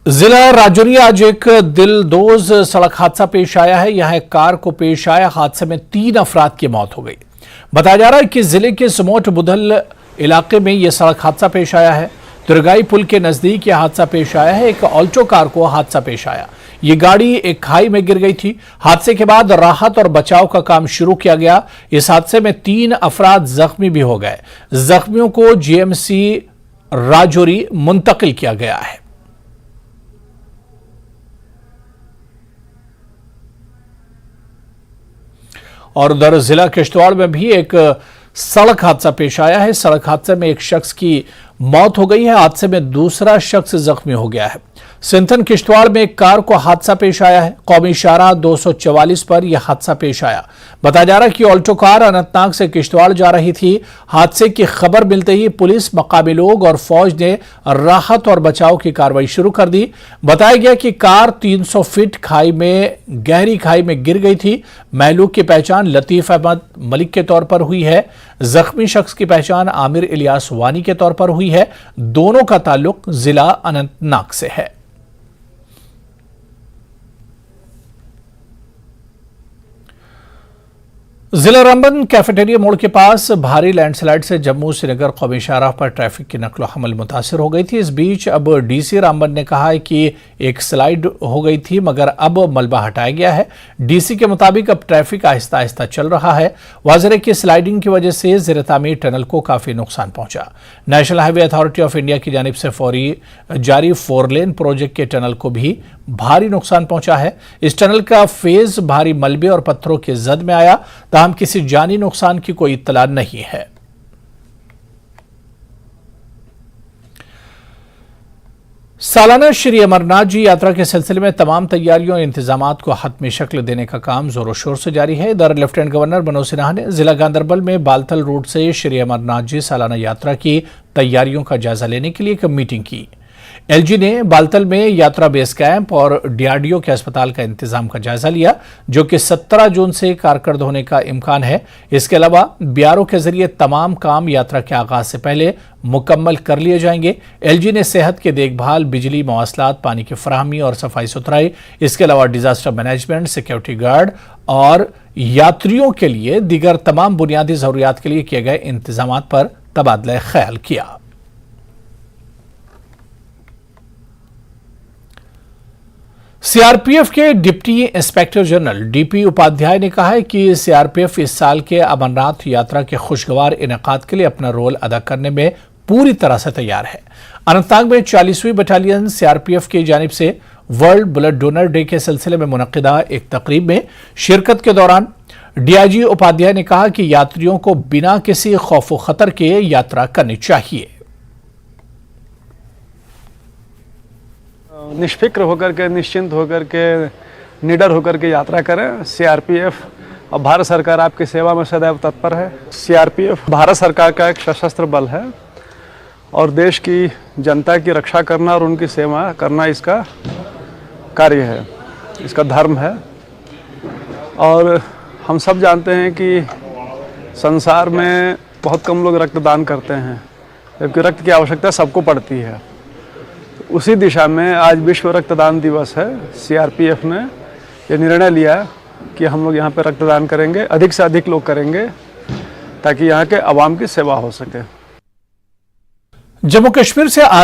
जिला राजौरी आज एक दिलदोज सड़क हादसा पेश आया है। यहां एक कार को पेश आया हादसे में 3 अफराद की मौत हो गई। बताया जा रहा है कि जिले के समोट बुधल इलाके में यह सड़क हादसा पेश आया है। दुर्गाई पुल के नजदीक यह हादसा पेश आया है। एक ऑल्टो कार को हादसा पेश आया। ये गाड़ी एक खाई में गिर गई थी। हादसे के बाद राहत और बचाव का काम शुरू किया गया। इस हादसे में 3 अफराद जख्मी भी हो गए। जख्मियों को जीएमसी राजौरी मुंतकिल किया गया है। और उधर जिला किश्तवाड़ में भी एक सड़क हादसा पेश आया है। सड़क हादसे में एक शख्स की मौत हो गई है। हादसे में दूसरा शख्स जख्मी हो गया है। सिंथन किश्तवाड़ में एक कार को हादसा पेश आया है। कौमी शाहराह 244 पर यह हादसा पेश आया। बताया जा रहा है कि ऑल्टो कार अनंतनाग से किश्तवाड़ जा रही थी। हादसे की खबर मिलते ही पुलिस, मकामी लोग और फौज ने राहत और बचाव की कार्रवाई शुरू कर दी। बताया गया कि कार 300 फीट गहरी खाई में गिर गई थी। महलूक की पहचान लतीफ अहमद मलिक के तौर पर हुई है। जख्मी शख्स की पहचान आमिर इलियास वानी के तौर पर हुई है। दोनों का ताल्लुक जिला अनंतनाग से है। जिला रामबन कैफेटेरिया मोड़ के पास भारी लैंडस्लाइड से जम्मू श्रीनगर कौमी शाहराह पर ट्रैफिक की नकलो हमल मुतासिर हो गई थी। इस बीच अब डीसी रामबन ने कहा है कि एक स्लाइड हो गई थी मगर अब मलबा हटाया गया है। डीसी के मुताबिक अब ट्रैफिक आहिस्ता आहिस्ता चल रहा है। वाज़ेह है कि स्लाइडिंग की वजह से ज़ेर तामीर टनल को काफी नुकसान पहुंचा। National highway authority of India की जानिब से फौरी जारी 4 लेन प्रोजेक्ट के टनल को भी भारी नुकसान पहुंचा है। इस टनल का फेज भारी मलबे और पत्थरों की जद में आया। ताहम किसी जानी नुकसान की कोई इत्तला नहीं है। सालाना श्री अमरनाथ जी यात्रा के सिलसिले में तमाम तैयारियों और इंतजामात को हतमी शक्ल देने का काम जोरों शोर से जारी है। इधर लेफ्टिनेंट गवर्नर मनोज सिन्हा ने जिला गांधरबल में बालतल रोड से श्री अमरनाथ जी सालाना यात्रा की तैयारियों का जायजा लेने के लिए एक मीटिंग की। एलजी ने बालतल में यात्रा बेस कैंप और डीआरडीओ के अस्पताल का इंतजाम का जायजा लिया, जो कि 17 जून से कारकर्द होने का इम्कान है। इसके अलावा बीआरओ के जरिए तमाम काम यात्रा के आगाज से पहले मुकम्मल कर लिए जाएंगे। एलजी ने सेहत की देखभाल, बिजली, मवासलात, पानी की फराहमी और सफाई सुथराई, इसके अलावा डिजास्टर मैनेजमेंट, सिक्योरिटी गार्ड और यात्रियों के लिए दीगर तमाम बुनियादी जरूरियात के लिए किए गए इंतजाम पर तबादला ख्याल किया। सीआरपीएफ के deputy inspector general DP Upadhyay ने कहा है कि सीआरपीएफ इस साल के अमरनाथ यात्रा के खुशगवार इनेकाद के लिए अपना रोल अदा करने में पूरी तरह से तैयार है। अनंतनाग में 40वीं बटालियन सीआरपीएफ की जानिब से वर्ल्ड ब्लड डोनर डे के सिलसिले में मुनक्किदा एक तकरीब में शिरकत के दौरान डीआईजी उपाध्याय ने कहा कि यात्रियों को बिना किसी खौफ व खतर के यात्रा करनी चाहिए। निष्फिक्र होकर के, निश्चिंत होकर के, निडर होकर के यात्रा करें। सीआरपीएफ और भारत सरकार आपकी सेवा में सदैव तत्पर है। सीआरपीएफ भारत सरकार का एक सशस्त्र बल है और देश की जनता की रक्षा करना और उनकी सेवा करना इसका कार्य है, इसका धर्म है। और हम सब जानते हैं कि संसार में बहुत कम लोग रक्तदान करते हैं, जबकि रक्त की आवश्यकता सबको पड़ती है। उसी दिशा में आज विश्व रक्तदान दिवस है। सीआरपीएफ ने यह निर्णय लिया कि हम लोग यहाँ पे रक्तदान करेंगे, अधिक से अधिक लोग करेंगे, ताकि यहाँ के आवाम की सेवा हो सके। जम्मू कश्मीर से